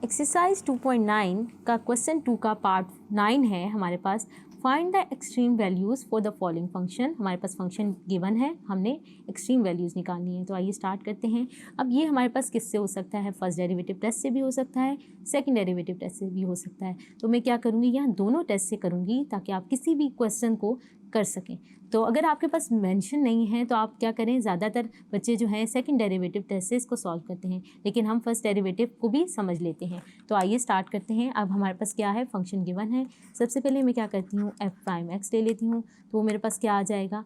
Exercise 2.9 का question 2 का part 9 है हमारे पास। Find the extreme values for the following function. हमारे पास फंक्शन गिवन है, हमने एक्सट्रीम वैल्यूज़ निकालनी है। तो आइए स्टार्ट करते हैं। अब ये हमारे पास किससे हो सकता है? फर्स्ट डेरिवेटिव टेस्ट से भी हो सकता है, सेकंड डेरिवेटिव टेस्ट से भी हो सकता है। तो मैं क्या करूँगी, यहाँ दोनों टेस्ट से करूँगी ताकि आप किसी भी क्वेश्चन को कर सकें। तो अगर आपके पास मेंशन नहीं है तो आप क्या करें, ज़्यादातर बच्चे जो हैं सेकंड डेरिवेटिव टेस्ट से इसको सॉल्व करते हैं, लेकिन हम फर्स्ट डेरिवेटिव को भी समझ लेते हैं। तो आइए स्टार्ट करते हैं। अब हमारे पास क्या है, फंक्शन गिवन है। सबसे पहले मैं क्या करती हूँ, एफ प्राइम एक्स ले लेती हूँ। तो वो मेरे पास क्या आ जाएगा,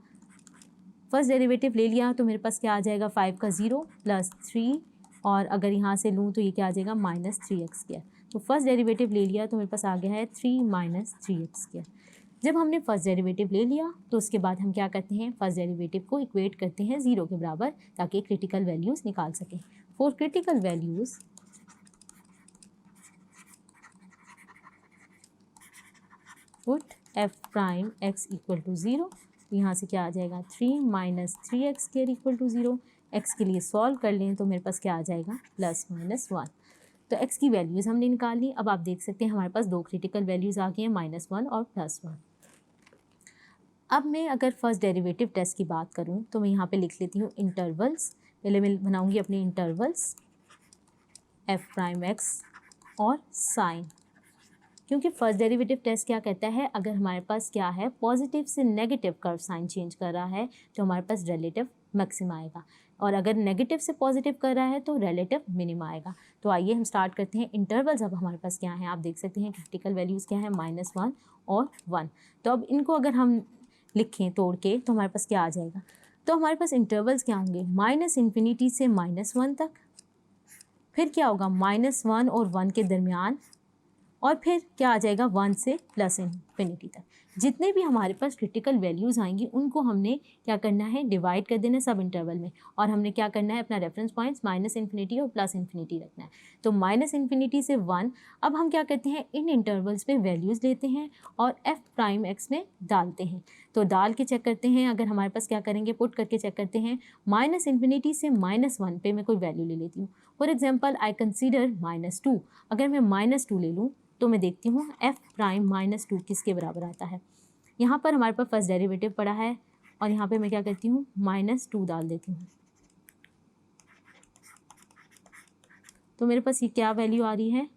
फर्स्ट डेरिवेटिव ले लिया तो मेरे पास क्या आ जाएगा, 5 का 0 प्लस 3, और अगर यहाँ से लूँ तो ये क्या आ जाएगा, -3x²। तो फर्स्ट डेरिवेटिव ले लिया तो मेरे पास आ गया है 3 - 3x²। जब हमने फर्स्ट डेरिवेटिव ले लिया तो उसके बाद हम क्या करते हैं, फर्स्ट डेरिवेटिव को इक्वेट करते हैं 0 के बराबर ताकि क्रिटिकल वैल्यूज़ निकाल सकें। For critical values put f prime x equal to 0। यहाँ से क्या आ जाएगा, 3 - 3x² इक्वल टू 0। एक्स के लिए सॉल्व कर लें तो मेरे पास क्या आ जाएगा, +-1। तो एक्स की वैल्यूज़ हमने निकाल ली। अब आप देख सकते हैं हमारे पास दो क्रिटिकल वैल्यूज़ आ गई हैं, -1 और +1। अब मैं अगर फर्स्ट डेरिवेटिव टेस्ट की बात करूं तो मैं यहाँ पे लिख लेती हूँ इंटरवल्स। पहले मैं बनाऊंगी अपने इंटरवल्स एफ प्राइम एक्स और साइन, क्योंकि फर्स्ट डेरिवेटिव टेस्ट क्या कहता है, अगर हमारे पास क्या है, पॉजिटिव से नेगेटिव कर्व साइन चेंज कर रहा है तो हमारे पास रिलेटिव मैक्सिमा आएगा, और अगर नेगेटिव से पॉजिटिव कर रहा है तो रिलेटिव मिनिमा आएगा। तो आइए हम स्टार्ट करते हैं। इंटरवल्स अब हमारे पास क्या है, आप देख सकते हैं क्रिटिकल वैल्यूज़ क्या है, -1 और 1। तो अब इनको अगर हम लिखें तोड़ के तो हमारे पास क्या आ जाएगा, तो हमारे पास इंटरवल्स क्या होंगे, -∞ से -1 तक, फिर क्या होगा, -1 और 1 के दरमियान, और फिर क्या आ जाएगा, 1 से +∞ तक। जितने भी हमारे पास क्रिटिकल वैल्यूज़ आएंगी उनको हमने क्या करना है, डिवाइड कर देना सब इंटरवल में, और हमने क्या करना है, अपना रेफरेंस पॉइंट्स -∞ और +∞ रखना है। तो -∞ से 1, अब हम क्या करते हैं, इन इंटरवल्स पे वैल्यूज़ लेते हैं और एफ प्राइम एक्स में डालते हैं। तो डाल के चेक करते हैं, अगर हमारे पास क्या करेंगे, पुट करके चेक करते हैं। -∞ से -1 पे मैं कोई वैल्यू ले लेती हूँ। For example I consider -2। अगर मैं -2 ले लूँ तो मैं देखती हूँ एफ प्राइम -2 किसके बराबर आता है। यहाँ पर हमारे पास फर्स्ट डेरिवेटिव पड़ा है और यहाँ पे मैं क्या करती हूँ, -2 डाल देती हूँ। तो मेरे पास ये क्या वैल्यू आ रही है,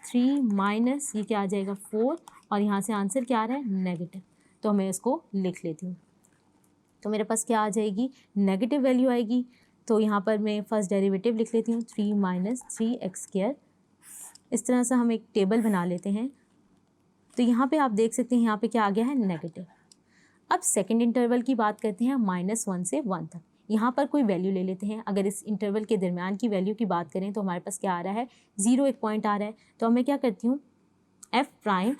3 माइनस ये क्या आ जाएगा, 4, और यहाँ से आंसर क्या आ रहा है, नेगेटिव। तो मैं इसको लिख लेती हूँ। तो मेरे पास क्या आ जाएगी, नेगेटिव वैल्यू आएगी। तो यहाँ पर मैं फर्स्ट डेरिवेटिव लिख लेती हूँ, 3 - 3x²। इस तरह से हम एक टेबल बना लेते हैं। तो यहाँ पे आप देख सकते हैं यहाँ पे क्या आ गया है, नेगेटिव। अब सेकंड इंटरवल की बात करते हैं, -1 से 1 तक। यहाँ पर कोई वैल्यू ले लेते हैं। अगर इस इंटरवल के दरमियान की वैल्यू की बात करें तो हमारे पास क्या आ रहा है, 0 एक पॉइंट आ रहा है। तो अब मैं क्या करती हूँ, एफ प्राइम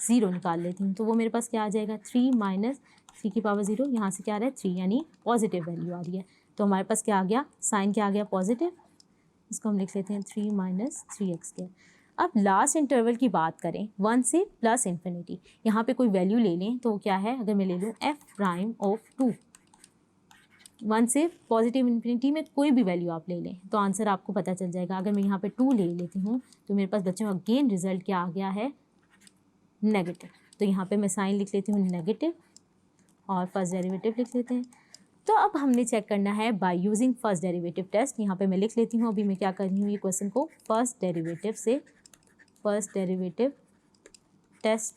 0 निकाल लेती हूँ। तो वो मेरे पास क्या आ जाएगा, 3 - 3⁻0। यहाँ से क्या आ रहा है, 3, यानी पॉजिटिव वैल्यू आ रही है। तो हमारे पास क्या आ गया, साइन क्या आ गया, पॉजिटिव। इसको हम लिख लेते हैं 3 - 3x²। अब लास्ट इंटरवल की बात करें, 1 से +∞, यहाँ पे कोई वैल्यू ले लें तो क्या है, अगर मैं ले लूँ एफ प्राइम ऑफ 2, 1 से पॉजिटिव इन्फिनिटी में कोई भी वैल्यू आप ले लें तो आंसर आपको पता चल जाएगा। अगर मैं यहाँ पे 2 ले लेती हूँ तो मेरे पास बच्चों अगेन रिजल्ट क्या आ गया है, नेगेटिव। तो यहाँ पे मैं साइन लिख लेती हूँ नेगेटिव और फर्स्ट डेरिवेटिव लिख लेते हैं। तो अब हमने चेक करना है by using first derivative test. यहाँ पे मैं लिख लेती हूँ, अभी मैं क्या कर रही हूँ, ये क्वेश्चन को फर्स्ट डेरिवेटिव टेस्ट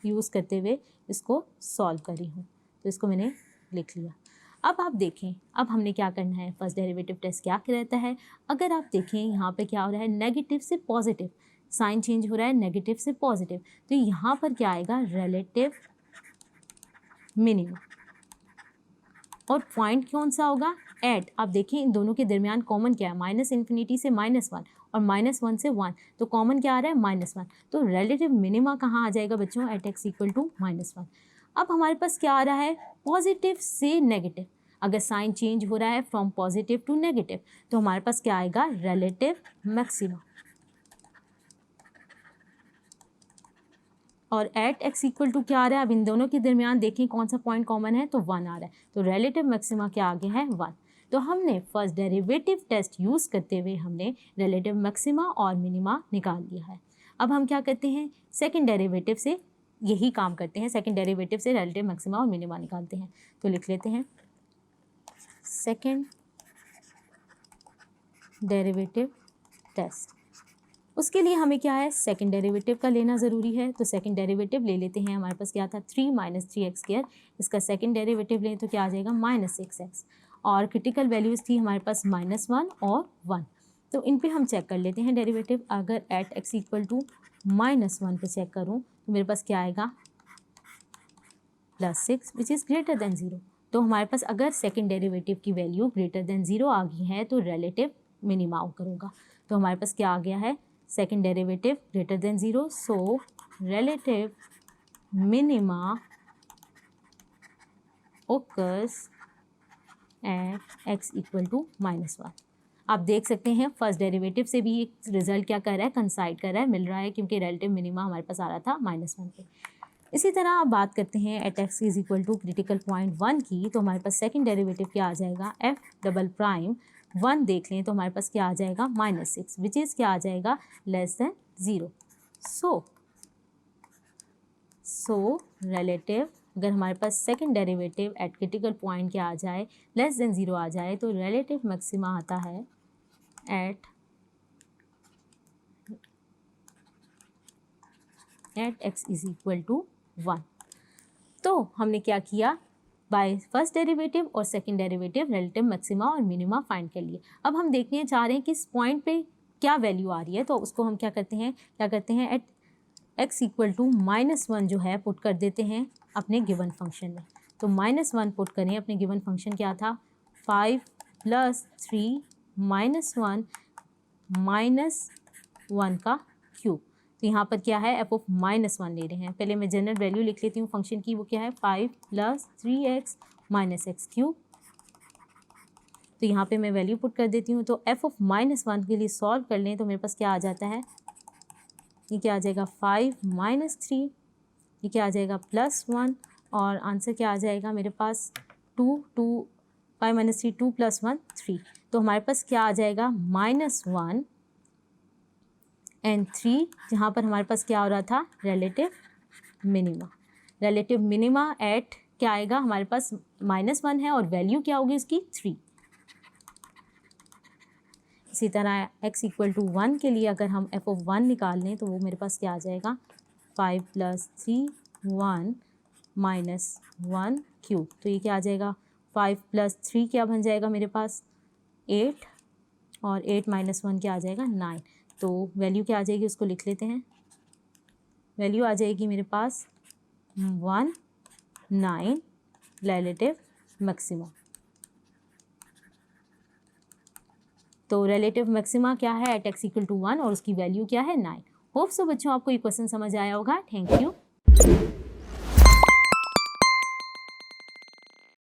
यूज़ करते हुए इसको सॉल्व कर रही हूँ। तो इसको मैंने लिख लिया। अब आप देखें, अब हमने क्या करना है, फर्स्ट डेरिवेटिव टेस्ट क्या रहता है, अगर आप देखें यहाँ पे क्या हो रहा है, नेगेटिव से पॉजिटिव, साइन चेंज हो रहा है नेगेटिव से पॉजिटिव। तो यहाँ पर क्या आएगा, रिलेटिव मिनिमम, और पॉइंट कौन सा होगा, एट। आप देखें इन दोनों के दरमियान कॉमन क्या है, -∞ से -1 और -1 से 1, तो कॉमन क्या आ रहा है, -1। तो रिलेटिव मिनिमा कहाँ आ जाएगा बच्चों, एट x इक्वल टू -1। अब हमारे पास क्या आ रहा है, पॉजिटिव से नेगेटिव। अगर साइन चेंज हो रहा है फ्रॉम पॉजिटिव टू नेगेटिव तो हमारे पास क्या आएगा, रिलेटिव मैक्सिमा। और एट x इक्वल टू क्या आ रहा है, अब इन दोनों के दरमियान देखें कौन सा पॉइंट कॉमन है, तो 1 आ रहा है। तो रिलेटिव मैक्सिमा क्या आ गया है, 1। तो हमने फर्स्ट डेरिवेटिव टेस्ट यूज़ करते हुए हमने रिलेटिव मैक्सिमा और मिनिमा निकाल लिया है। अब हम क्या करते हैं, सेकंड डेरिवेटिव से यही काम करते हैं, सेकंड डेरिवेटिव से रिलेटिव मैक्सिमा और मिनिमा निकालते हैं। तो लिख लेते हैं सेकंड डेरिवेटिव टेस्ट। उसके लिए हमें क्या है, सेकंड डेरिवेटिव का लेना ज़रूरी है। तो सेकंड डेरिवेटिव ले लेते हैं। हमारे पास क्या था 3 माइनस 3x², इसका सेकंड डेरिवेटिव लें तो क्या आ जाएगा -6x। और क्रिटिकल वैल्यूज़ थी हमारे पास -1 और 1। तो इन पे हम चेक कर लेते हैं डेरिवेटिव। अगर एट x = -1 पे चेक करूँ तो मेरे पास क्या आएगा +6 विच इज़ ग्रेटर देन 0। तो हमारे पास अगर सेकंड डेरिवेटिव की वैल्यू ग्रेटर देन 0 आ गई है तो रिलेटिव मिनिमा ओकर होगा। तो हमारे पास क्या आ गया है, second derivative greater than 0, so relative minima occurs at x = -1। आप देख सकते हैं फर्स्ट डेरिवेटिव से भी एक रिजल्ट क्या कर रहा है, कंसाइड कर रहा है, मिल रहा है, क्योंकि रिलेटिव मिनिमा हमारे पास आ रहा था -1 पे। इसी तरह आप बात करते हैं एट x = क्रिटिकल पॉइंट 1 की, तो हमारे पास सेकंड डेरिवेटिव क्या आ जाएगा, f'1 देख लें तो हमारे पास क्या आ जाएगा -6 विच इज़ क्या आ जाएगा <0। सो रिलेटिव, अगर हमारे पास second derivative at critical point क्या आ जाए, <0 आ जाए, तो रिलेटिव मैक्सिमा आता है एट x = 1। तो हमने क्या किया, बाय फर्स्ट डेरिवेटिव और सेकंड डेरिवेटिव रिलेटिव मैक्सिमा और मिनिमा फाइंड कर लिए। अब हम देखने चाह रहे हैं कि इस पॉइंट पे क्या वैल्यू आ रही है, तो उसको हम क्या करते हैं एट x = -1 जो है पुट कर देते हैं अपने गिवन फंक्शन में। तो -1 पुट करें, अपने गिवन फंक्शन क्या था 5 + 3 -1 का क्यूब। तो यहाँ पर क्या है, f(-1) ले रहे हैं। पहले मैं जनरल वैल्यू लिख लेती हूँ फंक्शन की, वो क्या है 5 + 3x - x³। तो यहाँ पे मैं वैल्यू पुट कर देती हूँ। तो f(-1) के लिए सॉल्व कर लें तो मेरे पास क्या आ जाता है, ये क्या आ जाएगा 5 - 3, ये क्या आ जाएगा +1, और आंसर क्या आ जाएगा मेरे पास 5 - 3 2 + 1 3। तो हमारे पास क्या आ जाएगा -1 और 3, जहाँ पर हमारे पास क्या हो रहा था रिलेटिव मिनिमा एट क्या आएगा, हमारे पास -1 है और वैल्यू क्या होगी उसकी 3। इसी तरह x = 1 के लिए अगर हम f(1) निकाल लें तो वो मेरे पास क्या आ जाएगा 5 + 3 1 - 1 क्यूब। तो ये क्या आ जाएगा 5 + 3 क्या बन जाएगा मेरे पास 8, और 8 - 1 क्या आ जाएगा 9। तो वैल्यू क्या आ जाएगी उसको लिख लेते हैं, वैल्यू आ जाएगी मेरे पास 19 रिलेटिव मैक्सिमा। तो रिलेटिव मैक्सिमा क्या है एट x = 1 और उसकी वैल्यू क्या है 9। होप सो बच्चों आपको ये क्वेश्चन समझ आया होगा। Thank you.